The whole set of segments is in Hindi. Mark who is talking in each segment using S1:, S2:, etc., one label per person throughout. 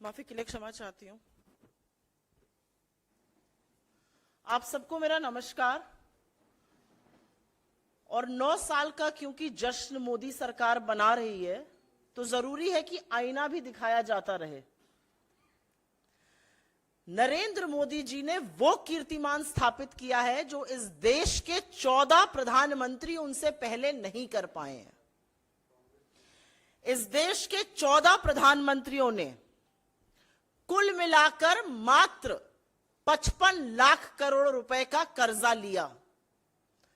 S1: माफी के लिए क्षमा चाहती हूं। आप सबको मेरा नमस्कार। और 9 साल का क्योंकि जश्न मोदी सरकार बना रही है तो जरूरी है कि आईना भी दिखाया जाता रहे। नरेंद्र मोदी जी ने वो कीर्तिमान स्थापित किया है जो इस देश के 14 प्रधानमंत्री उनसे पहले नहीं कर पाए हैं। इस देश के 14 प्रधानमंत्रियों ने कुल मिलाकर मात्र 55 लाख करोड़ रुपए का कर्जा लिया।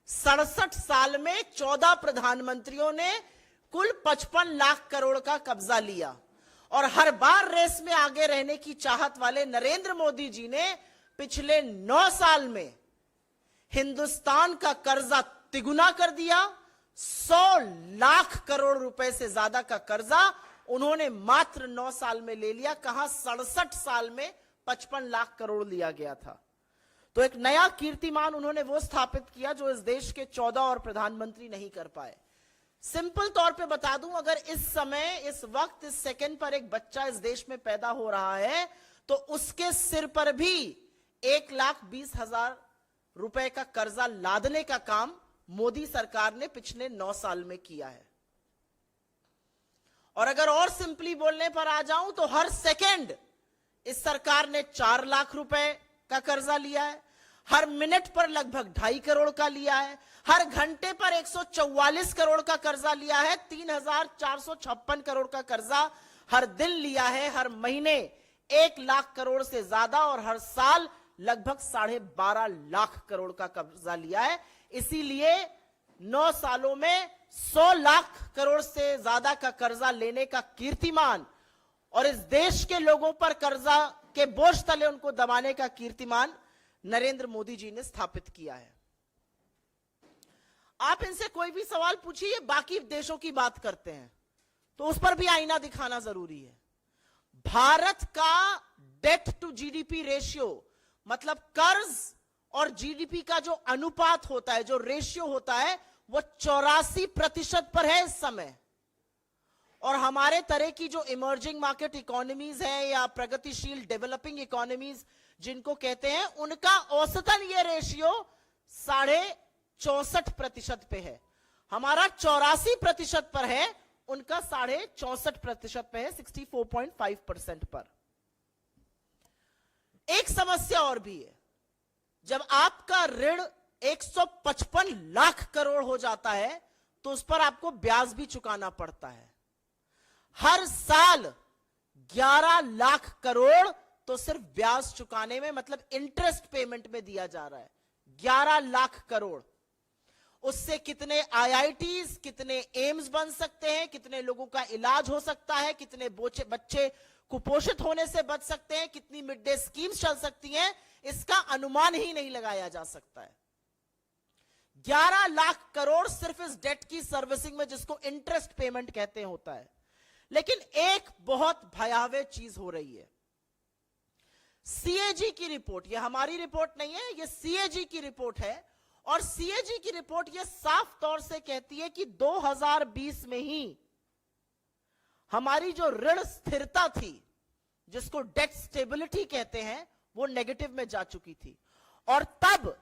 S1: 67 साल में 14 प्रधानमंत्रियों ने कुल 55 लाख करोड़ का कब्जा लिया और हर बार रेस में आगे रहने की चाहत वाले नरेंद्र मोदी जी ने पिछले 9 साल में हिंदुस्तान का कर्जा तिगुना कर दिया। 100 लाख करोड़ रुपए से ज्यादा का कर्जा उन्होंने मात्र 9 साल में ले लिया। कहां 67 साल में 55 लाख करोड़ लिया गया था। तो एक नया कीर्तिमान उन्होंने वो स्थापित किया जो इस देश के 14 और प्रधानमंत्री नहीं कर पाए। सिंपल तौर पे बता दूं, अगर इस समय, इस वक्त, इस सेकंड पर एक बच्चा इस देश में पैदा हो रहा है तो उसके सिर पर भी 1,20,000 रुपए का कर्जा लादने का काम मोदी सरकार ने पिछले 9 साल में किया है। और अगर और सिंपली बोलने पर आ जाऊं तो हर सेकंड इस सरकार ने 4 लाख रुपए का कर्जा लिया है। हर मिनट पर लगभग 2.5 करोड़ का लिया है। हर घंटे पर 144 करोड़ का कर्जा लिया है। 3,456 करोड़ का कर्जा हर दिन लिया है। हर महीने 1 लाख करोड़ से ज्यादा और हर साल लगभग 12.5 लाख करोड़ का कर्जा लिया है। इसीलिए 9 सालों में 100 लाख करोड़ से ज्यादा का कर्जा लेने का कीर्तिमान और इस देश के लोगों पर कर्जा के बोझ तले उनको दबाने का कीर्तिमान नरेंद्र मोदी जी ने स्थापित किया है। आप इनसे कोई भी सवाल पूछिए, बाकी देशों की बात करते हैं तो उस पर भी आईना दिखाना जरूरी है। भारत का डेट टू जीडीपी रेशियो, मतलब कर्ज और जीडीपी का जो अनुपात होता है, जो रेशियो होता है, वो 84% पर है इस समय। और हमारे तरह की जो इमर्जिंग मार्केट इकोनॉमीज हैं या प्रगतिशील डेवलपिंग इकोनॉमीज जिनको कहते हैं, उनका औसतन ये रेशियो 64.5% पे है। हमारा 84% पर है, उनका 64.5% पे है, 64.5% पर। एक समस्या और भी है, जब आपका ऋण 155 लाख करोड़ हो जाता है तो उस पर आपको ब्याज भी चुकाना पड़ता है। हर साल 11 लाख करोड़ तो सिर्फ ब्याज चुकाने में, मतलब इंटरेस्ट पेमेंट में दिया जा रहा है। 11 लाख करोड़। उससे कितने आईआईटीज, कितने एम्स बन सकते हैं, कितने लोगों का इलाज हो सकता है, कितने बच्चे कुपोषित होने से बच सकते हैं, कितनी मिड डे स्कीम्स चल सकती हैं, इसका अनुमान ही नहीं लगाया जा सकता है। 11 लाख करोड़ सिर्फ इस डेट की सर्विसिंग में, जिसको इंटरेस्ट पेमेंट कहते हैं, होता है। लेकिन एक बहुत भयावह चीज हो रही है। सीएजी की रिपोर्ट, यह हमारी रिपोर्ट नहीं है, यह सीएजी की रिपोर्ट है। और सीएजी की रिपोर्ट यह साफ तौर से कहती है कि 2020 में ही हमारी जो ऋण स्थिरता थी, जिसको डेट स्टेबिलिटी कहते हैं, वो नेगेटिव में जा चुकी थी। और तब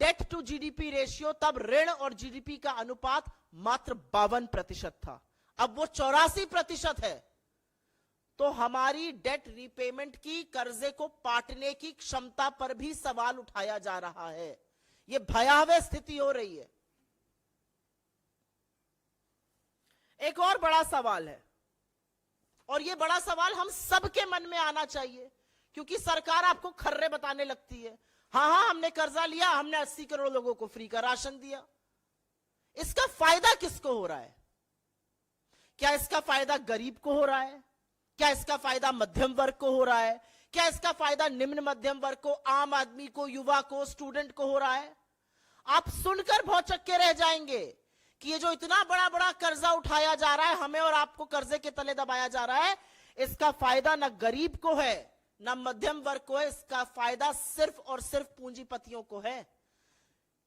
S1: डेट टू जीडीपी रेशियो, तब ऋण और जीडीपी का अनुपात मात्र 52% था। अब वो 84% है। तो हमारी डेट रीपेमेंट की, कर्जे को पाटने की क्षमता पर भी सवाल उठाया जा रहा है। यह भयावह स्थिति हो रही है। एक और बड़ा सवाल है, और यह बड़ा सवाल हम सबके मन में आना चाहिए, क्योंकि सरकार आपको खर्रे बताने लगती है। हां, हमने कर्जा लिया, हमने 80 करोड़ लोगों को फ्री का राशन दिया। इसका फायदा किसको हो रहा है? क्या इसका फायदा गरीब को हो रहा है? क्या इसका फायदा मध्यम वर्ग को हो रहा है? क्या इसका फायदा निम्न मध्यम वर्ग को, आम आदमी को, युवा को, स्टूडेंट को हो रहा है? आप सुनकर भौचक्के रह जाएंगे कि ये जो इतना बड़ा बड़ा कर्जा उठाया जा रहा है, हमें और आपको कर्जे के तले दबाया जा रहा है, इसका फायदा न गरीब को है न मध्यम वर्ग को है। इसका फायदा सिर्फ और सिर्फ पूंजीपतियों को है।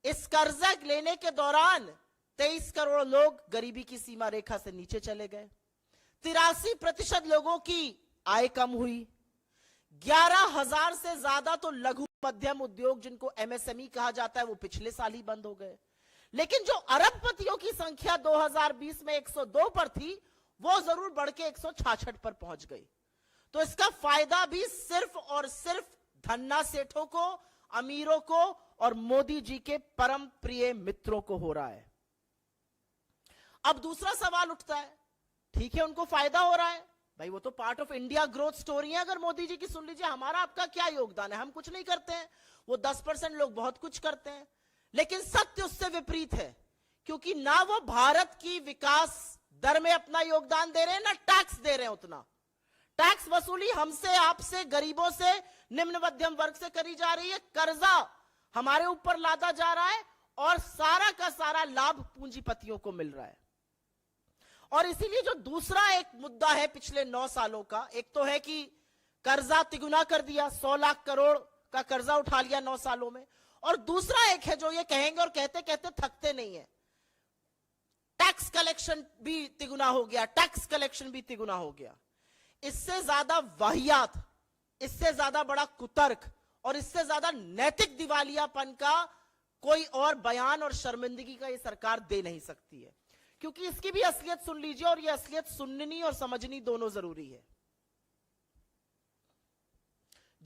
S1: इस कर्जा लेने के दौरान 23 करोड़ लोग गरीबी की सीमा रेखा से नीचे चले गए। 83% लोगों की आय कम हुई। 11,000 से ज्यादा तो लघु मध्यम उद्योग जिनको एमएसएमई कहा जाता है वो पिछले साल ही बंद हो गए। लेकिन जो अरबपतियों की संख्या 2020 में 102 पर थी वो जरूर बढ़ के 166 पर पहुंच गई। तो इसका फायदा भी सिर्फ और सिर्फ धन्ना सेठों को, अमीरों को और मोदी जी के परम प्रिय मित्रों को हो रहा है। अब दूसरा सवाल उठता है, ठीक है उनको फायदा हो रहा है भाई, वो तो part of India growth story है। अगर मोदी जी की सुन लीजिए, हमारा आपका क्या योगदान है, हम कुछ नहीं करते हैं, वो 10% लोग बहुत कुछ करते हैं। लेकिन सत्य उससे विपरीत है, क्योंकि ना वो भारत की विकास दर में अपना योगदान दे रहे हैं, ना टैक्स दे रहे हैं उतना। टैक्स वसूली हमसे, आपसे, गरीबों से, निम्न मध्यम वर्ग से करी जा रही है, कर्जा हमारे ऊपर लादा जा रहा है और सारा का सारा लाभ पूंजीपतियों को मिल रहा है। और इसीलिए जो दूसरा एक मुद्दा है पिछले 9 सालों का, एक तो है कि कर्जा तिगुना कर दिया, 100 लाख करोड़ का कर्जा उठा लिया 9 सालों में, और दूसरा एक है जो ये कहेंगे और कहते कहते थकते नहीं है, टैक्स कलेक्शन भी तिगुना हो गया, टैक्स कलेक्शन भी तिगुना हो गया। इससे ज्यादा वाहियात, इससे ज्यादा बड़ा कुतर्क और इससे ज्यादा नैतिक दिवालियापन का कोई और बयान और शर्मिंदगी का ये सरकार दे नहीं सकती है, क्योंकि इसकी भी असलियत सुन लीजिए, और ये असलियत सुननी और समझनी दोनों जरूरी है।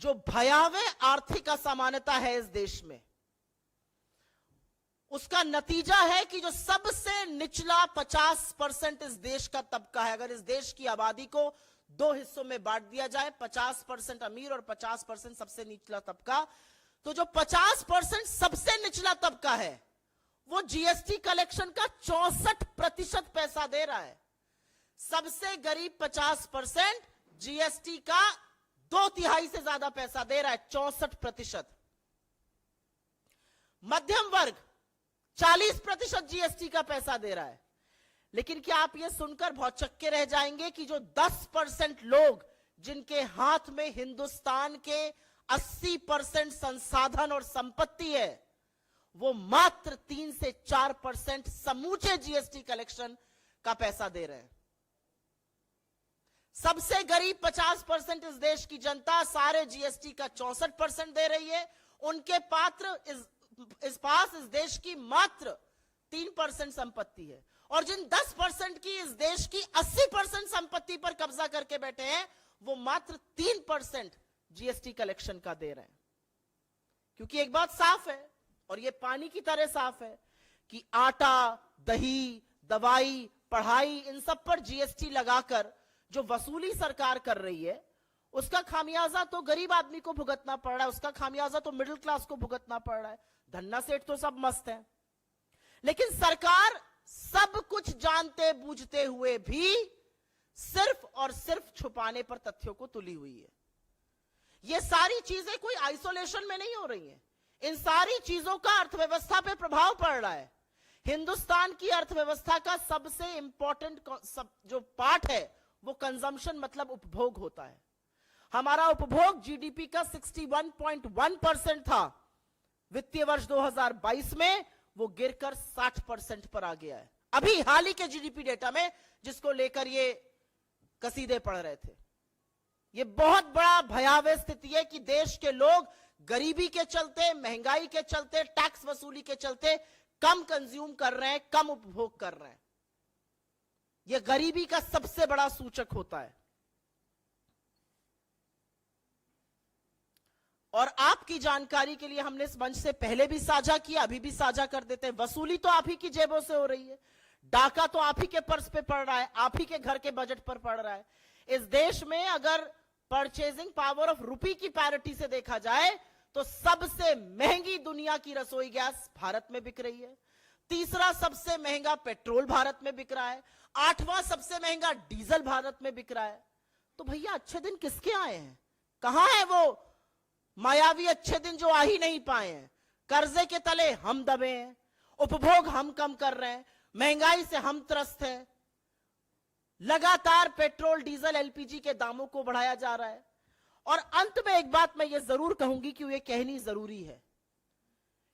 S1: जो भयावह आर्थिक असमानता है इस देश में, उसका नतीजा है कि जो सबसे निचला 50% इस देश का तबका है, अगर इस देश की आबादी को 2 हिस्सों में बांट दिया जाए, 50% अमीर और 50% सबसे निचला तबका, तो जो 50% सबसे निचला तबका है वो जीएसटी कलेक्शन का 64% पैसा दे रहा है। सबसे गरीब 50% जीएसटी का 2/3 से ज्यादा पैसा दे रहा है, 64%। मध्यम वर्ग 40% जीएसटी का पैसा दे रहा है। लेकिन क्या आप यह सुनकर भौचक्के रह जाएंगे कि जो 10% लोग जिनके हाथ में हिंदुस्तान के 80% संसाधन और संपत्ति है, वो मात्र 3 से 4% समूचे जीएसटी कलेक्शन का पैसा दे रहे हैं। सबसे गरीब 50% इस देश की जनता सारे जीएसटी का 64% दे रही है। उनके पास इस देश की मात्र 3% संपत्ति है, और जिन 10% की इस देश की 80% संपत्ति पर कब्जा करके बैठे हैं, वो मात्र 3% जीएसटी कलेक्शन का दे रहे हैं। क्योंकि एक बात साफ है, और ये पानी की तरह साफ है, कि आटा, दही, दवाई, पढ़ाई, इन सब पर जीएसटी लगाकर जो वसूली सरकार कर रही है, उसका खामियाजा तो गरीब आदमी को भुगतना पड़ रहा है, उसका खामियाजा तो मिडिल क्लास को भुगतना पड़ रहा है। धन्ना सेठ तो सब मस्त है, लेकिन सरकार सब कुछ जानते बूझते हुए भी सिर्फ और सिर्फ छुपाने पर तथ्यों को तुली हुई है। ये सारी चीजें कोई आइसोलेशन में नहीं हो रही हैं। इन सारी चीजों का अर्थव्यवस्था पे प्रभाव पड़ रहा है। हिंदुस्तान की अर्थव्यवस्था का सबसे इंपॉर्टेंट जो पार्ट है वो कंजम्पशन, मतलब उपभोग होता है। हमारा उपभोग जीडीपी का 61.1% था वित्तीय वर्ष 2022 में, वो गिरकर 60% पर आ गया है अभी हाल ही के जीडीपी डेटा में, जिसको लेकर ये कसीदे पढ़ रहे थे। ये बहुत बड़ा भयावह स्थिति है कि देश के लोग गरीबी के चलते, महंगाई के चलते, टैक्स वसूली के चलते कम कंज्यूम कर रहे हैं, कम उपभोग कर रहे हैं। यह गरीबी का सबसे बड़ा सूचक होता है। और आपकी जानकारी के लिए हमने इस मंच से पहले भी साझा किया, अभी भी साझा कर देते हैं, वसूली तो आप ही की जेबों से हो रही है, डाका तो आप ही के पर्स पे पड़ रहा है, आप ही के घर के बजट पर पड़ रहा है। इस देश में अगर परचेजिंग पावर ऑफ रुपी की पैरिटी से देखा जाए तो सबसे महंगी दुनिया की रसोई गैस भारत में बिक रही है, तीसरा सबसे महंगा पेट्रोल भारत में बिक रहा है, 8वां सबसे महंगा डीजल भारत में बिक रहा है। तो भैया अच्छे दिन किसके आए हैं? कहां है वो मायावी अच्छे दिन जो आ ही नहीं पाए हैं? कर्जे के तले हम दबे हैं, उपभोग हम कम कर रहे हैं, महंगाई से हम त्रस्त हैं, लगातार पेट्रोल, डीजल, एलपीजी के दामों को बढ़ाया जा रहा है। और अंत में एक बात मैं ये जरूर कहूंगी कि ये कहनी जरूरी है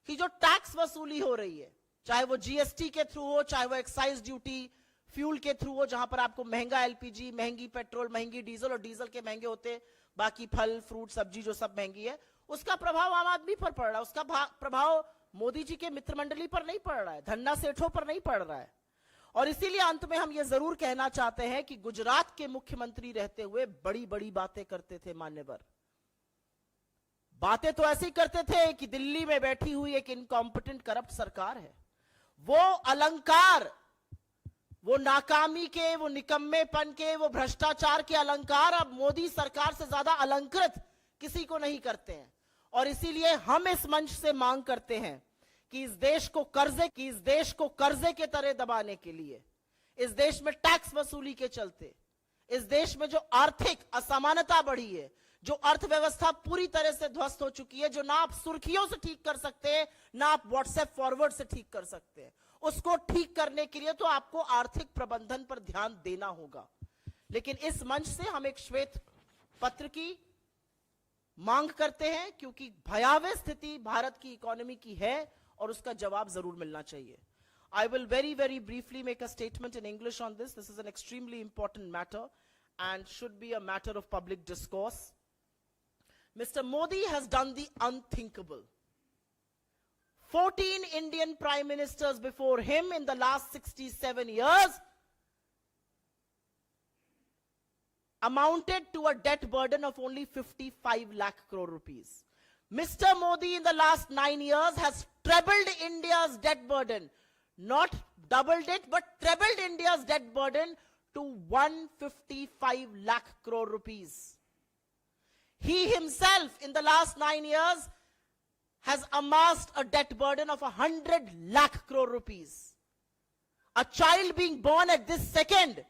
S1: कि जो टैक्स वसूली हो रही है, चाहे वो जीएसटी के थ्रू हो, चाहे वो एक्साइज ड्यूटी, फ्यूल के थ्रू हो, जहां पर आपको महंगा एलपीजी, महंगी पेट्रोल, महंगी डीजल, और डीजल के महंगे होते बाकी फल फ्रूट सब्जी जो सब महंगी है, उसका प्रभाव आम आदमी पर पड़ रहा है। उसका प्रभाव मोदी जी के मित्र मंडली पर नहीं पड़ रहा है, धन्ना सेठों पर नहीं पड़ रहा है। और इसीलिए अंत में हम ये जरूर कहना चाहते हैं कि गुजरात के मुख्यमंत्री रहते हुए बड़ी बड़ी बातें करते थे मान्यवर। बातें तो ऐसी करते थे कि दिल्ली में बैठी हुई एक इनकॉम्पिटेंट करप्ट सरकार है। वो अलंकार, वो नाकामी के, वो निकम्मेपन के, वो भ्रष्टाचार के अलंकार अब मोदी सरकार से ज्यादा अलंकृत किसी को नहीं करते हैं। और इसीलिए हम इस मंच से मांग करते हैं कि इस देश को कर्जे के तरह दबाने के लिए, इस देश में टैक्स वसूली के चलते, इस देश में जो आर्थिक असमानता बढ़ी है, जो अर्थव्यवस्था पूरी तरह से ध्वस्त हो चुकी है, जो ना आप सुर्खियों से ठीक कर सकते हैं, ना आप व्हाट्सएप फॉरवर्ड से ठीक कर सकते हैं, उसको ठीक करने के लिए तो आपको आर्थिक प्रबंधन पर ध्यान देना होगा। लेकिन इस मंच से हम एक श्वेत पत्र की मांग करते हैं, क्योंकि भयावह स्थिति भारत की इकोनॉमी की है और उसका जवाब जरूर मिलना चाहिए। I will very, very briefly make a statement in English on this. This is an extremely important matter and should be a matter of public discourse. Mr. Modi has done the unthinkable. 14 Indian prime ministers before him in the last 67 years amounted to a debt burden of only 55 lakh crore rupees. Mr. Modi in the last 9 years has trebled India's debt burden. Not doubled it, but trebled India's debt burden to 155 lakh crore rupees. He himself in the last 9 years has amassed a debt burden of 100 lakh crore rupees. A child being born at this second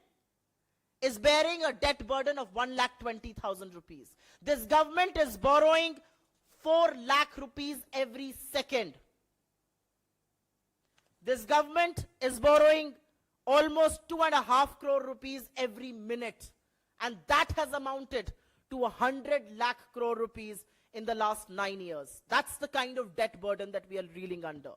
S1: is bearing a debt burden of 1,20,000 rupees. This government is borrowing 4 lakh rupees every second. This government is borrowing almost 2.5 crore rupees every minute. And that has amounted to 100 lakh crore rupees in the last 9 years. That's the kind of debt burden that we are reeling under.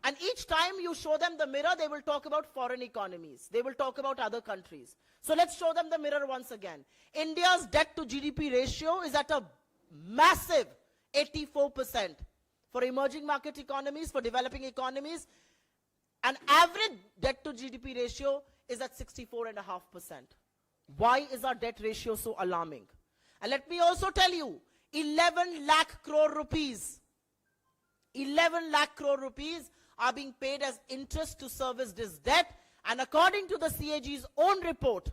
S1: And each time you show them the mirror, they will talk about foreign economies. They will talk about other countries. So let's show them the mirror once again. India's debt to GDP ratio is at a massive 84%. For emerging market economies, for developing economies, an average debt to GDP ratio is at 64.5%. Why is our debt ratio so alarming? And let me also tell you, 11 lakh crore rupees, 11 lakh crore rupees are being paid as interest to service this debt. And according to the CAG's own report,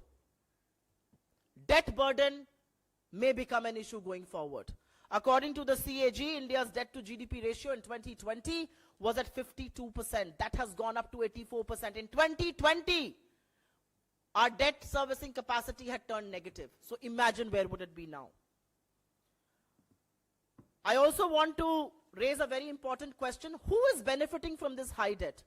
S1: debt burden may become an issue going forward. According to the CAG, India's debt to GDP ratio in 2020 was at 52%. That has gone up to 84%. In 2020, our debt servicing capacity had turned negative. So imagine where would it be now. I also want to raise a very important question. Who is benefiting from this high debt?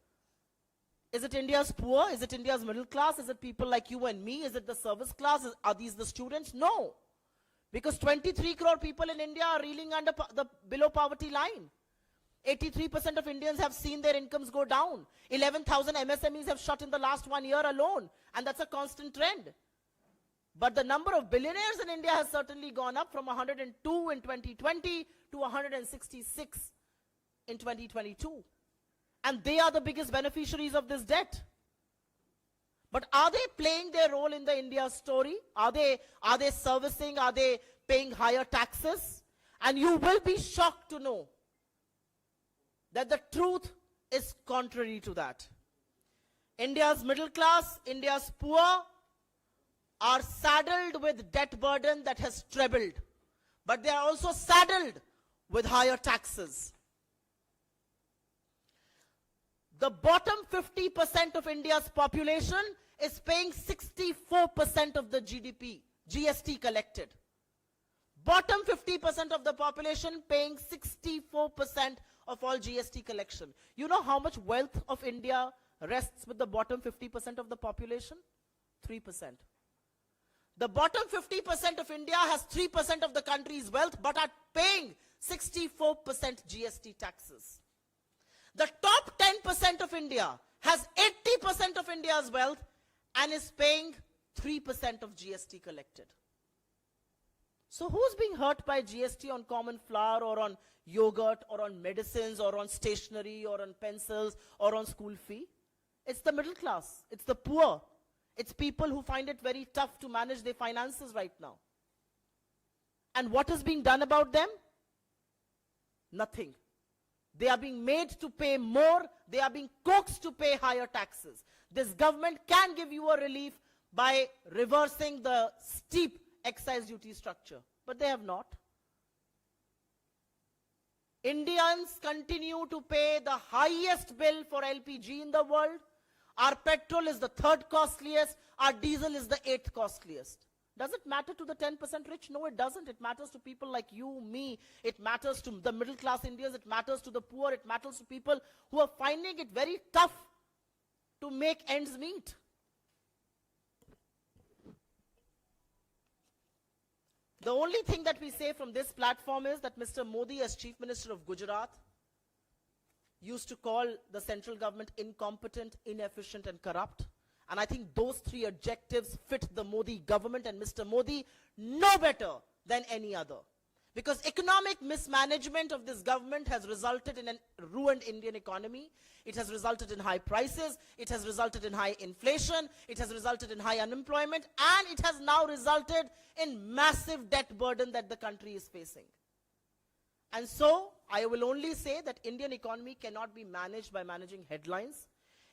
S1: Is it India's poor? Is it India's middle class? Is it people like you and me? Is it the service class? Are these the students? No. Because 23 crore people in India are reeling under the below poverty line. 83% of Indians have seen their incomes go down. 11,000 MSMEs have shut in the last 1 year alone. And that's a constant trend. But the number of billionaires in India has certainly gone up from 102 in 2020 to 166 in 2022. And they are the biggest beneficiaries of this debt. But are they playing their role in the India story? Are they servicing? Are they paying higher taxes? And you will be shocked to know that the truth is contrary to that. India's middle class, India's poor are saddled with debt burden that has trebled. But they are also saddled with higher taxes. The bottom 50% of India's population is paying 64% of the GST collected. Bottom 50% of the population paying 64% of all GST collection. You know how much wealth of India rests with the bottom 50% of the population? 3%. The bottom 50% of India has 3% of the country's wealth, but are paying 64% GST taxes. The top 10% of India has 80% of India's wealth and is paying 3% of GST collected. So who's being hurt by GST on common flour or on yogurt or on medicines or on stationery or on pencils or on school fee? It's the middle class. It's the poor. It's people who find it very tough to manage their finances right now. And what is being done about them? Nothing. They are being made to pay more. They are being coaxed to pay higher taxes. This government can give you a relief by reversing the steep excise duty structure, but they have not. Indians continue to pay the highest bill for LPG in the world. Our petrol is the third costliest. Our diesel is the eighth costliest. Does it matter to the 10% rich? No, it doesn't. It matters to people like you, me. It matters to the middle class Indians. It matters to the poor. It matters to people who are finding it very tough to make ends meet. The only thing that we say from this platform is that Mr. Modi, as Chief Minister of Gujarat, used to call the central government incompetent, inefficient, and corrupt. And I think those three adjectives fit the Modi government, and Mr. Modi no better than any other. Because economic mismanagement of this government has resulted in a ruined Indian economy. It has resulted in high prices. It has resulted in high inflation. It has resulted in high unemployment. And it has now resulted in massive debt burden that the country is facing. And so, I will only say that Indian economy cannot be managed by managing headlines.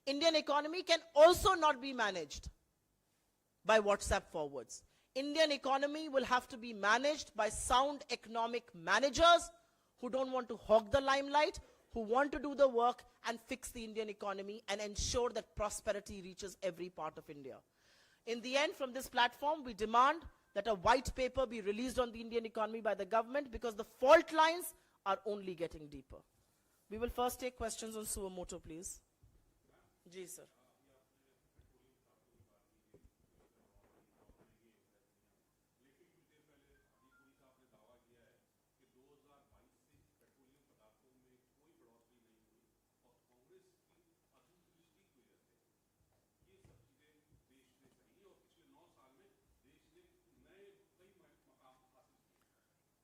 S1: Indian economy can also not be managed by WhatsApp forwards. Indian economy will have to be managed by sound economic managers who don't want to hog the limelight, who want to do the work and fix the Indian economy and ensure that prosperity reaches every part of India. In the end, from this platform, we demand that a white paper be released on the Indian economy by the government, because the fault lines are only getting deeper. We will first take questions on suo motu, please. Ji, sir.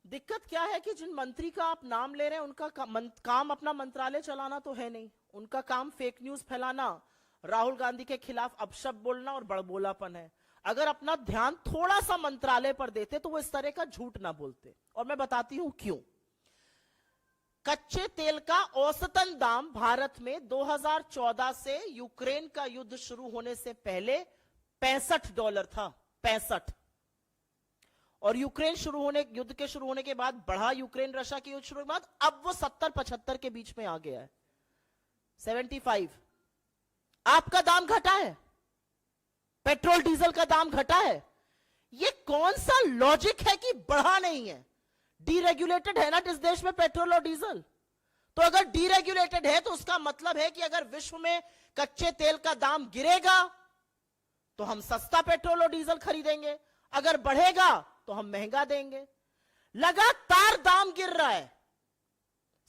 S1: दिक्कत क्या है कि जिन मंत्री का आप नाम ले रहे हैं उनका काम अपना मंत्रालय चलाना तो है नहीं. उनका काम फेक न्यूज फैलाना, राहुल गांधी के खिलाफ अपशब्द बोलना और बड़बोलापन है. अगर अपना ध्यान थोड़ा सा मंत्रालय पर देते तो वो इस तरह का झूठ ना बोलते. और मैं बताती हूं क्यों. कच्चे तेल का औसतन दाम भारत में 2014 से यूक्रेन का युद्ध शुरू होने से पहले $65 था. 65. और यूक्रेन युद्ध के शुरू होने के बाद बढ़ा. यूक्रेन रशिया के युद्ध शुरू के बाद अब वो 70-75 के बीच में आ गया है. 75. आपका दाम घटा है, पेट्रोल डीजल का दाम घटा है. ये कौन सा लॉजिक है कि बढ़ा नहीं है? डीरेगुलेटेड है ना इस देश में पेट्रोल और डीजल. तो अगर डीरेगुलेटेड है तो उसका मतलब है कि अगर विश्व में कच्चे तेल का दाम गिरेगा तो हम सस्ता पेट्रोल और डीजल खरीदेंगे, अगर बढ़ेगा तो हम महंगा देंगे. लगातार दाम गिर रहा है.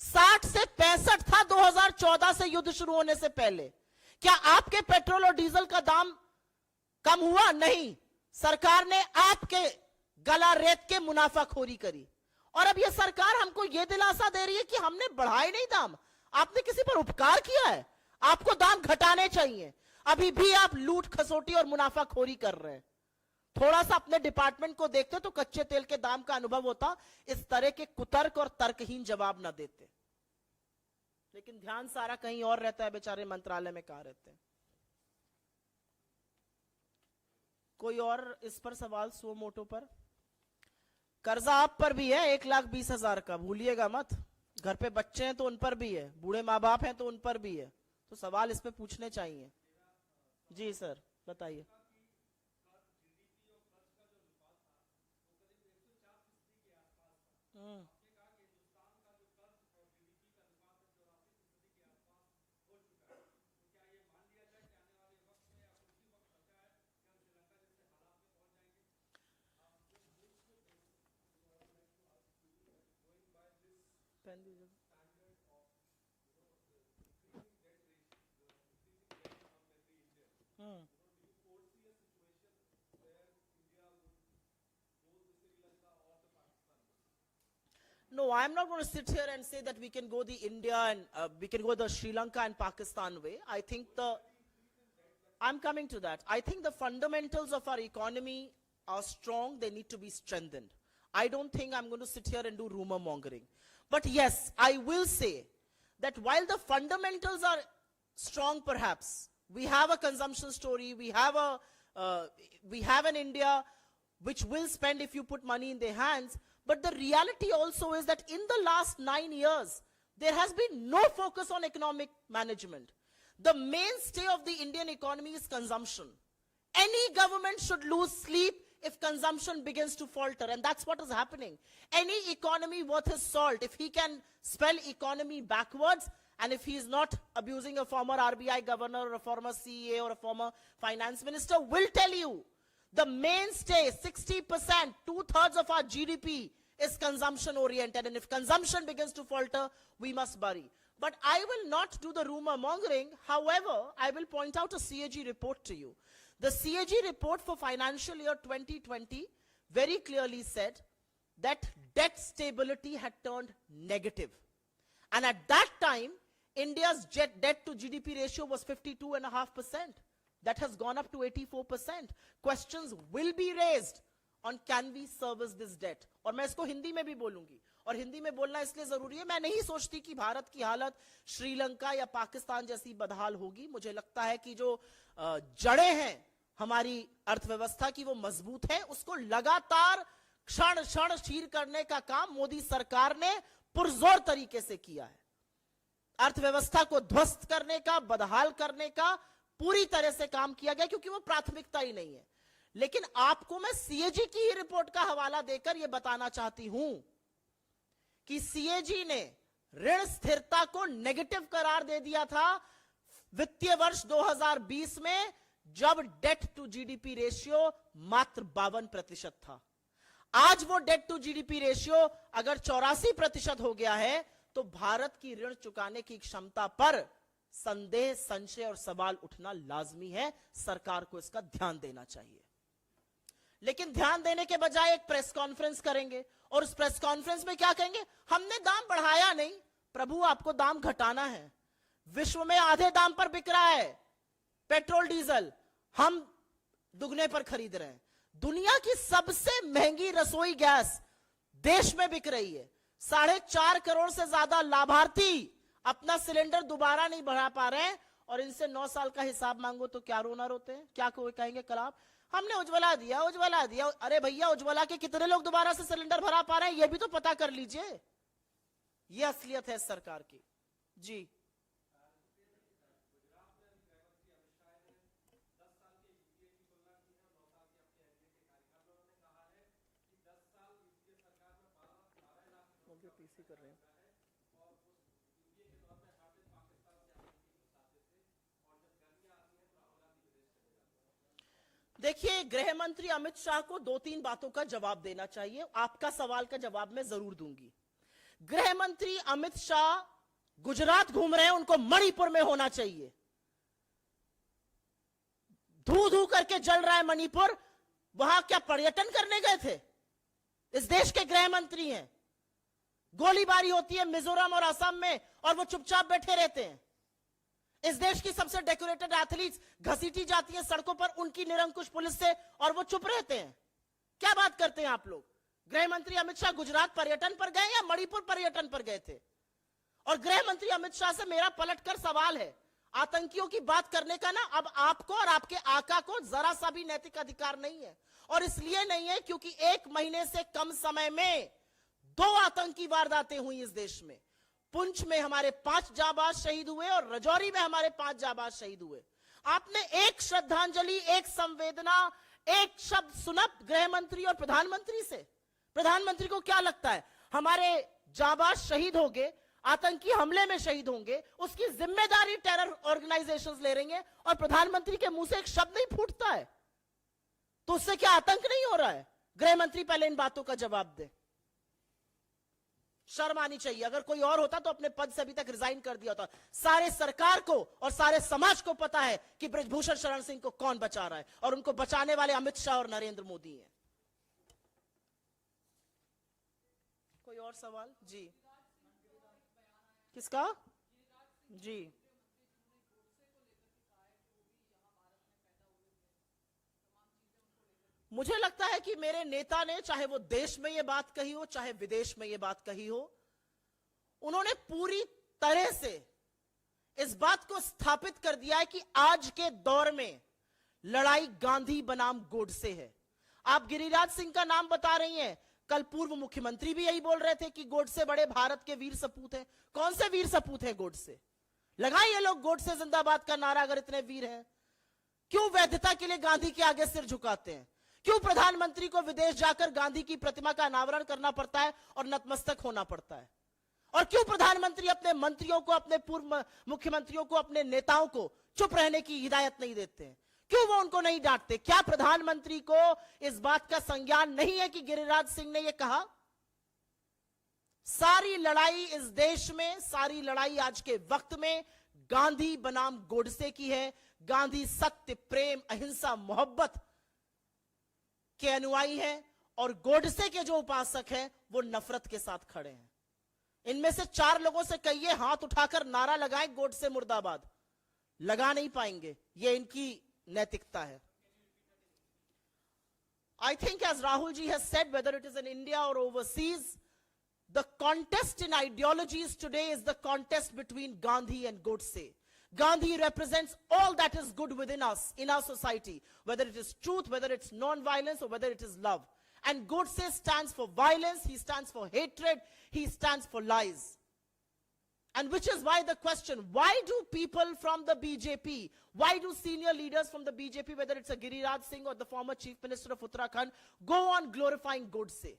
S1: 60 से 65 था 2014 से युद्ध शुरू होने से पहले. क्या आपके पेट्रोल और डीजल का दाम कम हुआ? नहीं. सरकार ने आपके गला रेत के मुनाफाखोरी करी. और अब यह सरकार हमको यह दिलासा दे रही है कि हमने बढ़ाए नहीं दाम. आपने किसी पर उपकार किया है? आपको दाम घटाने चाहिए. अभी भी आप लूट खसोटी और मुनाफाखोरी कर रहे हैं. थोड़ा सा अपने डिपार्टमेंट को देखते तो कच्चे तेल के दाम का अनुभव होता. इस तरह के कुतर्क और तर्कहीन जवाब ना देते. लेकिन ध्यान सारा कहीं और रहता है. बेचारे मंत्रालय में कहां रहते हैं. कोई और इस पर सवाल सुओ मोटो पर? कर्जा आप पर भी है 1,20,000 का, भूलिएगा मत. घर पे बच्चे हैं तो उन पर भी है, बूढ़े माँ बाप हैं तो उन पर भी है. तो सवाल इस पे पूछने चाहिए. जी सर बताइए. No, I'm not going to sit here and say that we can go the India and we can go the Sri Lanka and Pakistan way. I think I'm coming to that. I think the fundamentals of our economy are strong. They need to be strengthened. I don't think I'm going to sit here and do rumor mongering. But yes, I will say that while the fundamentals are strong, perhaps, we have a consumption story, we have an India which will spend if you put money in their hands. But the reality also is that in the last 9 years, there has been no focus on economic management. The mainstay of the Indian economy is consumption. Any government should lose sleep if consumption begins to falter, and that's what is happening. Any economy worth his salt, if he can spell economy backwards, and if he is not abusing a former RBI governor or a former CA or a former finance minister, will tell you the mainstay, 60%, 2/3 of our GDP is consumption oriented, and if consumption begins to falter, we must bury. But I will not do the rumor mongering. However, I will point out a CAG report to you. The CAG report for financial year 2020 very clearly said that debt stability had turned negative. And at that time, India's debt to GDP ratio was 52.5%. That has gone up to 84%. Questions will be raised on can we service this debt. और मैं इसको हिंदी में भी बोलूंगी. और हिंदी में बोलना इसलिए जरूरी है, मैं नहीं सोचती कि भारत की हालत श्रीलंका या पाकिस्तान जैसी बदहाल होगी. मुझे लगता है कि जो जड़ें हैं हमारी अर्थव्यवस्था की वो मजबूत है. उसको लगातार क्षण क्षण चीर करने का काम मोदी सरकार ने पुरजोर तरीके से किया है. अर्थव्यवस्था को ध्वस्त करने का, बदहाल करने का पूरी तरह से काम किया गया, क्योंकि वो प्राथमिकता ही नहीं है. लेकिन आपको मैं सीएजी की ही रिपोर्ट का हवाला देकर यह बताना चाहती हूं कि सीएजी ने ऋण स्थिरता को नेगेटिव करार दे दिया था वित्तीय वर्ष 2020 में, जब डेट टू जीडीपी रेशियो मात्र 52% था. आज वो डेट टू जीडीपी रेशियो अगर 84% हो गया है, तो भारत की ऋण चुकाने की क्षमता पर संदेह, संशय और सवाल उठना लाजमी है. सरकार को इसका ध्यान देना चाहिए. लेकिन ध्यान देने के बजाय एक प्रेस कॉन्फ्रेंस करेंगे और उस प्रेस कॉन्फ्रेंस में क्या कहेंगे? हमने दाम बढ़ाया नहीं. प्रभु, आपको दाम घटाना है. विश्व में आधे दाम पर बिक रहा है पेट्रोल डीजल, हम दुगने पर खरीद रहे हैं. दुनिया की सबसे महंगी रसोई गैस देश में बिक रही है. 4.5 करोड़ से ज्यादा लाभार्थी अपना सिलेंडर दोबारा नहीं बढ़ा पा रहे हैं, और इनसे 9 साल का हिसाब मांगो तो क्या रोना रोते हैं. क्या कोई कहेंगे कल आप हमने उज्ज्वला दिया, उज्ज्वला दिया. अरे भैया, उज्ज्वला के कितने लोग दोबारा से सिलेंडर भरा पा रहे हैं, ये भी तो पता कर लीजिए. ये असलियत है सरकार की. जी, पीसी कर रहे हैं. देखिए, गृह मंत्री अमित शाह को 2-3 बातों का जवाब देना चाहिए. आपका सवाल का जवाब मैं जरूर दूंगी. गृह मंत्री अमित शाह गुजरात घूम रहे हैं, उनको मणिपुर में होना चाहिए. धू धू करके जल रहा है मणिपुर. वहां क्या पर्यटन करने गए थे? इस देश के गृह मंत्री हैं. गोलीबारी होती है मिजोरम और असम में और वो चुपचाप बैठे रहते हैं. इस देश की सबसे डेकोरेटेड एथलीट्स घसीटी जाती है सड़कों पर उनकी निरंकुश पुलिस से, और वो चुप रहते हैं. क्या बात करते हैं आप लोग? गृह मंत्री अमित शाह गुजरात पर्यटन पर गए या मणिपुर पर्यटन पर गए थे? और गृह मंत्री अमित शाह से मेरा पलटकर सवाल है, आतंकियों की बात करने का ना अब आपको और आपके आका को जरा सा भी नैतिक अधिकार नहीं है. और इसलिए नहीं है क्योंकि 1 महीने से कम समय में 2 आतंकी वारदातें हुई इस देश में. पुंछ में हमारे 5 जाबाज शहीद हुए और राजौरी में हमारे 5 जाबाज शहीद हुए. आपने एक श्रद्धांजलि, एक संवेदना, एक शब्द सुना गृह मंत्री और प्रधानमंत्री से? प्रधानमंत्री को क्या लगता है हमारे जाबाज शहीद हो गए, आतंकी हमले में शहीद होंगे, उसकी जिम्मेदारी टेरर ऑर्गेनाइजेशंस ले रही हैं, और प्रधानमंत्री के मुंह से एक शब्द नहीं फूटता है? तो उससे क्या आतंक नहीं हो रहा है? गृह मंत्री पहले इन बातों का जवाब दे. शर्म आनी चाहिए. अगर कोई और होता तो अपने पद से अभी तक रिजाइन कर दिया होता. सारे सरकार को और सारे समाज को पता है कि बृजभूषण शरण सिंह को कौन बचा रहा है, और उनको बचाने वाले अमित शाह और नरेंद्र मोदी हैं. कोई और सवाल जी, किसका? जी, मुझे लगता है कि मेरे नेता ने, चाहे वो देश में ये बात कही हो चाहे विदेश में ये बात कही हो, उन्होंने पूरी तरह से इस बात को स्थापित कर दिया है कि आज के दौर में लड़ाई गांधी बनाम गोडसे है। आप गिरिराज सिंह का नाम बता रही हैं, कल पूर्व मुख्यमंत्री भी यही बोल रहे थे कि गोडसे बड़े भारत के वीर सपूत हैं। कौन से वीर सपूत हैं गोडसे? लगाइए लोग गोडसे जिंदाबाद का नारा अगर इतने वीर हैं। क्यों वैधता के लिए गांधी के आगे सिर झुकाते हैं? क्यों प्रधानमंत्री को विदेश जाकर गांधी की प्रतिमा का अनावरण करना पड़ता है और नतमस्तक होना पड़ता है? और क्यों प्रधानमंत्री अपने मंत्रियों को, अपने पूर्व मुख्यमंत्रियों को, अपने नेताओं को चुप रहने की हिदायत नहीं देते हैं? क्यों वो उनको नहीं डांटते? क्या प्रधानमंत्री को इस बात का संज्ञान नहीं है कि गिरिराज सिंह ने यह कहा? सारी लड़ाई इस देश में, सारी लड़ाई आज के वक्त में गांधी बनाम गोडसे की है। गांधी सत्य, प्रेम, अहिंसा, मोहब्बत के अनुयायी हैं और गोडसे के जो उपासक हैं वो नफरत के साथ खड़े हैं। इनमें से 4 लोगों से कहिए हाथ उठाकर नारा लगाएं गोडसे मुर्दाबाद, लगा नहीं पाएंगे। ये इनकी नैतिकता है। I think as Rahul ji has said, whether it is in India or overseas, the contest in ideologies today is the contest between Gandhi and Godse. Gandhi represents all that is good within us, in our society, whether it is truth, whether it's non-violence, or whether it is love. And Godse stands for violence, he stands for hatred, he stands for lies. And which is why the question, why do people from the BJP, why do senior leaders from the BJP, whether it's a Giriraj Singh or the former Chief Minister of Uttarakhand, go on glorifying Godse?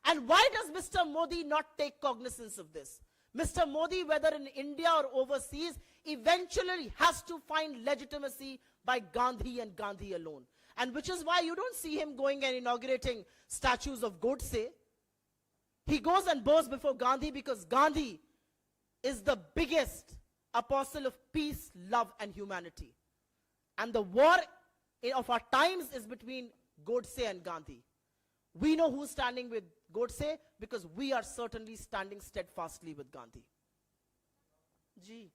S1: And why does Mr. Modi not take cognizance of this? Mr. Modi, whether in India or overseas, eventually has to find legitimacy by Gandhi and Gandhi alone. And which is why you don't see him going and inaugurating statues of Godse. He goes and bows before Gandhi because Gandhi is the biggest apostle of peace, love, and humanity. And the war of our times is between Godse and Gandhi. We know who's standing with Godse because we are certainly standing steadfastly with Gandhi. Ji.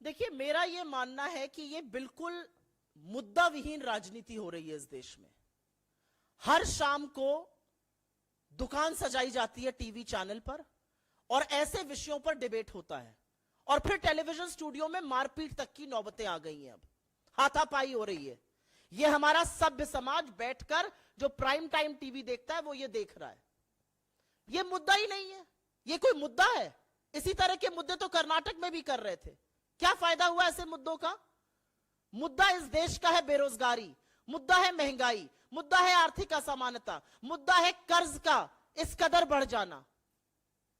S1: देखिए, मेरा यह मानना है कि यह बिल्कुल मुद्दा विहीन राजनीति हो रही है इस देश में। हर शाम को दुकान सजाई जाती है टीवी चैनल पर और ऐसे विषयों पर डिबेट होता है और फिर टेलीविजन स्टूडियो में मारपीट तक की नौबतें आ गई हैं। अब हाथापाई हो रही है। यह हमारा सभ्य समाज बैठकर जो प्राइम टाइम टीवी देखता है वो ये देख रहा है। यह मुद्दा ही नहीं है। यह कोई मुद्दा है? इसी तरह के मुद्दे तो कर्नाटक में भी कर रहे थे। क्या फायदा हुआ ऐसे मुद्दों का? मुद्दा इस देश का है बेरोजगारी, मुद्दा है महंगाई, मुद्दा है आर्थिक असमानता, मुद्दा है कर्ज का इस कदर बढ़ जाना।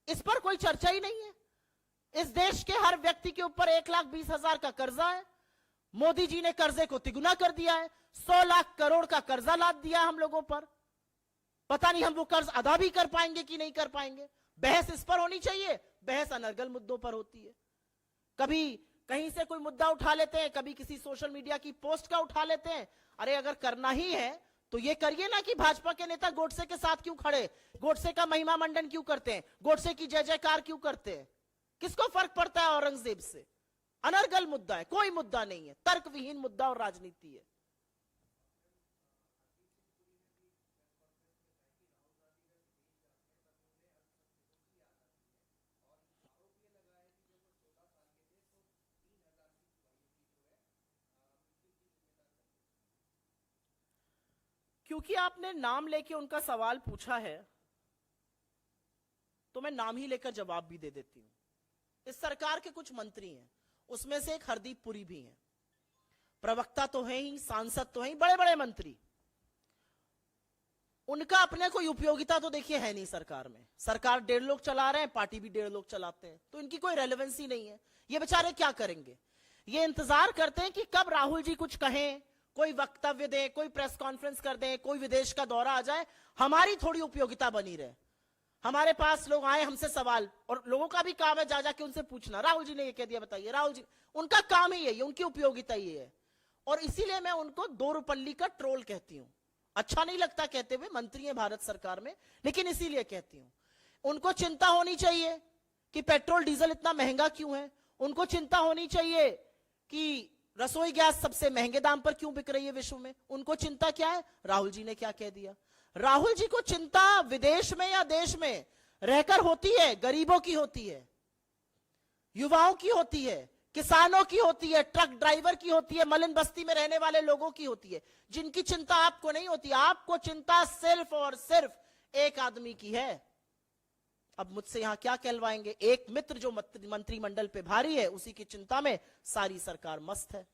S1: इस पर कोई चर्चा ही नहीं है। इस देश के हर व्यक्ति के ऊपर 1,20,000 का कर्जा है। मोदी जी ने कर्जे को तिगुना कर दिया है। 100 लाख करोड़ का कर्जा लाद दिया हम लोगों पर। पता नहीं हम वो कर्ज अदा भी कर पाएंगे कि नहीं कर पाएंगे। बहस इस पर होनी चाहिए। बहस अनर्गल मुद्दों पर होती है। कभी कहीं से कोई मुद्दा उठा लेते हैं, कभी किसी सोशल मीडिया की पोस्ट का उठा लेते हैं। अरे अगर करना ही है तो ये करिए ना कि भाजपा के नेता गोडसे के साथ क्यों खड़े, गोडसे का महिमा मंडन क्यों करते हैं, गोडसे की जय जयकार क्यों करते हैं? किसको फर्क पड़ता है औरंगजेब से? अनर्गल मुद्दा है, कोई मुद्दा नहीं है, तर्क विहीन मुद्दा और राजनीति है। क्योंकि आपने नाम लेके उनका सवाल पूछा है तो मैं नाम ही लेकर जवाब भी दे देती हूं। इस सरकार के कुछ मंत्री हैं, उसमें से एक हरदीप पुरी भी हैं। प्रवक्ता तो हैं ही, सांसद तो हैं ही, बड़े बड़े मंत्री। उनका अपने कोई उपयोगिता तो देखिए है नहीं सरकार में। सरकार 1.5 लोग चला रहे हैं, पार्टी भी 1.5 लोग चलाते हैं, तो इनकी कोई रेलेवेंसी नहीं है। ये बेचारे क्या करेंगे? ये इंतजार करते हैं कि कब राहुल जी कुछ कहें, कोई वक्तव्य दें, कोई प्रेस कॉन्फ्रेंस कर दें, कोई विदेश का दौरा आ जाए, हमारी थोड़ी उपयोगिता बनी रहे, हमारे पास लोग आए हमसे सवाल। और लोगों का भी काम है जा जाके उनसे पूछना, राहुल जी ने ये कह दिया बताइए, राहुल जी, उनका काम ही है, उनकी उपयोगिता ये है। और इसीलिए मैं उनको 2 रुपल्ली का ट्रोल कहती हूं। अच्छा नहीं लगता कहते हुए, मंत्री है भारत सरकार में, लेकिन इसीलिए कहती हूं। उनको चिंता होनी चाहिए कि पेट्रोल डीजल इतना महंगा क्यों है, उनको चिंता होनी चाहिए कि रसोई गैस सबसे महंगे दाम पर क्यों बिक रही है विश्व में। उनको चिंता क्या है? राहुल जी ने क्या कह दिया। राहुल जी को चिंता विदेश में या देश में रहकर होती है, गरीबों की होती है, युवाओं की होती है, किसानों की होती है, ट्रक ड्राइवर की होती है, मलिन बस्ती में रहने वाले लोगों की होती है, जिनकी चिंता आपको नहीं होती। आपको चिंता सिर्फ और सिर्फ एक आदमी की है। अब मुझसे यहां क्या कहलवाएंगे? एक मित्र जो मंत्रिमंडल पे भारी है, उसी की चिंता में सारी सरकार मस्त है।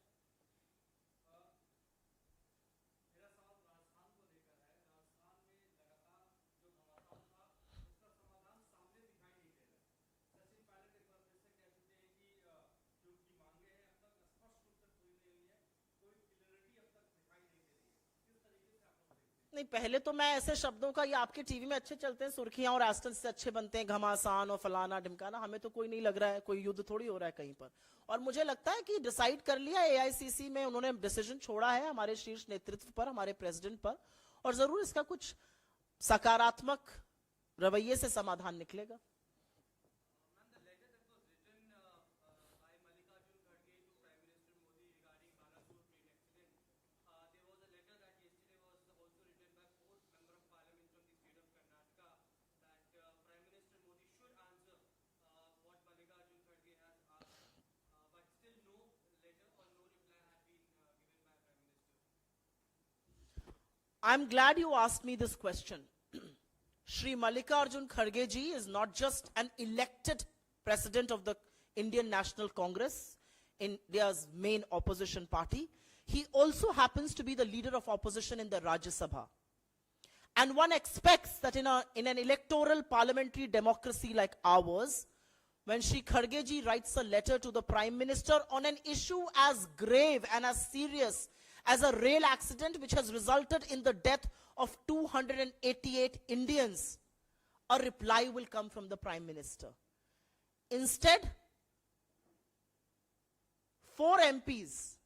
S1: नहीं, पहले तो मैं ऐसे शब्दों का, ये आपके टीवी में अच्छे चलते हैं, सुर्खियां और एस्टन से अच्छे बनते हैं, घमासान और फलाना ढिमकाना, हमें तो कोई नहीं लग रहा है, कोई युद्ध थोड़ी हो रहा है कहीं पर। और मुझे लगता है कि डिसाइड कर लिया एआईसीसी में, उन्होंने डिसीजन छोड़ा है हमारे शीर्ष नेतृत्व पर, हमारे प्रेसिडेंट पर, और जरूर इसका कुछ सकारात्मक रवैये से समाधान निकलेगा। I'm glad you asked me this question. Shri Mallikarjun Kharge ji is not just an elected president of the Indian National Congress, India's main opposition party. He also happens to be the leader of opposition in the Rajya Sabha. And one expects that in an electoral parliamentary democracy like ours, when Shri Kharge ji writes a letter to the Prime Minister on an issue as grave and as serious as a rail accident which has resulted in the death of 288 Indians, a reply will come from the Prime Minister. Instead, 4 MPs,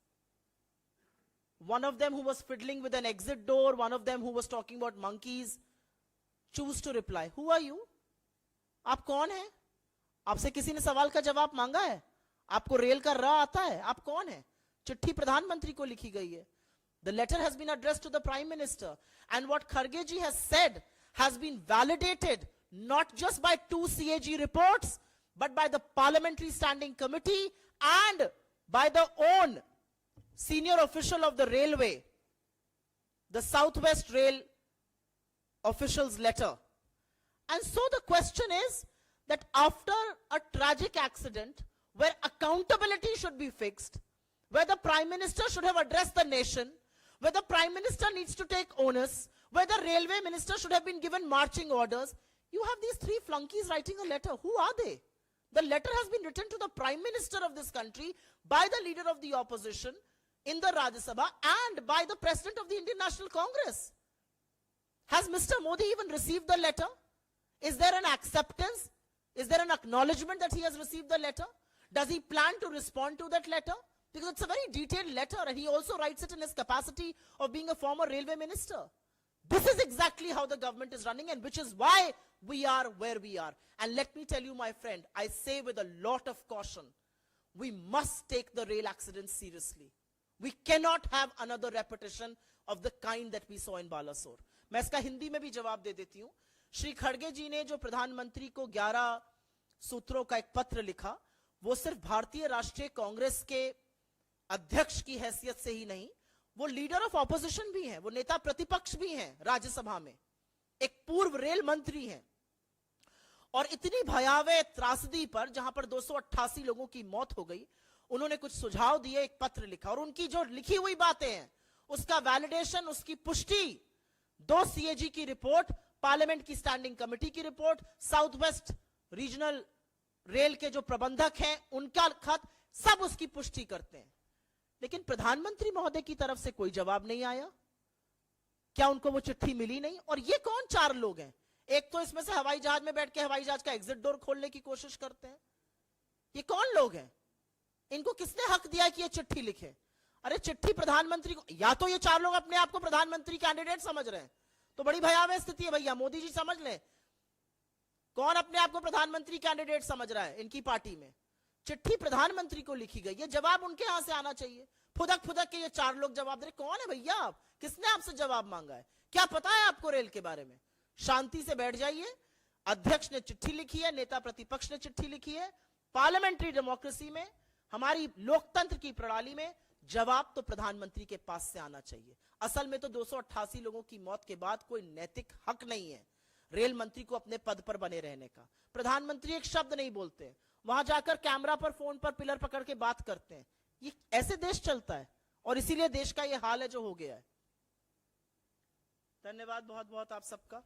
S1: one of them who was fiddling with an exit door, one of them who was talking about monkeys, choose to reply. Who are you? आप कौन हैं? आपसे किसी ने सवाल का जवाब मांगा है? आपको रेल का राह आता है? आप कौन हैं? चिट्ठी प्रधानमंत्री को लिखी गई है. The letter has been addressed to the Prime Minister, and what Kharge ji has said has been validated not just by 2 CAG reports, but by the Parliamentary Standing Committee and by the own senior official of the railway, the Southwest Rail official's letter. And so the question is that after a tragic accident where accountability should be fixed, where the Prime Minister should have addressed the nation, where the Prime Minister needs to take onus, where the Railway Minister should have been given marching orders, you have these 3 flunkies writing a letter. Who are they? The letter has been written to the Prime Minister of this country by the leader of the opposition in the Rajya Sabha and by the President of the Indian National Congress. Has Mr. Modi even received the letter? Is there an acceptance? Is there an acknowledgement that he has received the letter? Does he plan to respond to that letter? Because it's a very detailed letter, and he also writes it in his capacity of being a former railway minister. This is exactly how the government is running, and which is why we are where we are. And let me tell you, my friend, I say with a lot of caution, we must take the rail accident seriously. We cannot have another repetition of the kind that we saw in Balasore. मैं इसका हिंदी में भी जवाब दे देती हूं. श्री खड़गे जी ने जो प्रधानमंत्री को 11 सूत्रों का एक पत्र लिखा, वो सिर्फ भारतीय राष्ट्रीय कांग्रेस के अध्यक्ष की हैसियत से ही नहीं, वो लीडर ऑफ ऑपोजिशन भी हैं, वो नेता प्रतिपक्ष भी हैं राज्यसभा में, एक पूर्व रेल मंत्री हैं. और इतनी भयावह त्रासदी पर, जहां पर 288 लोगों की मौत हो गई, उन्होंने कुछ सुझाव दिए, एक पत्र लिखा, और उनकी जो लिखी हुई बातें हैं उसका वैलिडेशन, उसकी पुष्टि 2 सीएजी की रिपोर्ट, पार्लियामेंट की स्टैंडिंग कमेटी की report, south west regional rail के जो प्रबंधक हैं उनका खत, सब उसकी पुष्टि करते हैं। लेकिन प्रधानमंत्री महोदय की तरफ से कोई जवाब नहीं आया। क्या उनको वो चिट्ठी मिली नहीं? और ये कौन 4 लोग हैं? एक तो इसमें से हवाई जहाज में बैठ के हवाई जहाज का एग्जिट डोर खोलने की कोशिश करते हैं। ये कौन लोग हैं? इनको किसने हक दिया कि ये चिट्ठी लिखे? अरे चिट्ठी प्रधानमंत्री को, या तो ये 4 लोग अपने आप को प्रधानमंत्री कैंडिडेट समझ रहे हैं, तो बड़ी भयावह स्थिति है भैया। मोदी जी समझ लें, कौन अपने आप को प्रधानमंत्री कैंडिडेट समझ रहा है इनकी पार्टी में? चिट्ठी प्रधानमंत्री को लिखी गई, ये जवाब उनके यहां से आना चाहिए। फुदक फुदक के ये 4 लोग जवाब दे रहे। कौन है भैया आप? किसने आपसे जवाब मांगा है? क्या पता है आपको रेल के बारे में? शांति से बैठ जाइए। अध्यक्ष ने चिट्ठी लिखी है, नेता प्रतिपक्ष ने चिट्ठी लिखी है। पार्लियामेंट्री डेमोक्रेसी में, हमारी लोकतंत्र की प्रणाली में जवाब तो प्रधानमंत्री के पास से आना चाहिए। असल में तो 288 लोगों की मौत के बाद कोई नैतिक हक नहीं है रेल मंत्री को अपने पद पर बने रहने का। प्रधानमंत्री एक शब्द नहीं बोलते, वहां जाकर कैमरा पर, फोन पर पिलर पकड़ के बात करते हैं। ये ऐसे देश चलता है, और इसीलिए देश का ये हाल है जो हो गया है। धन्यवाद बहुत बहुत आप सबका।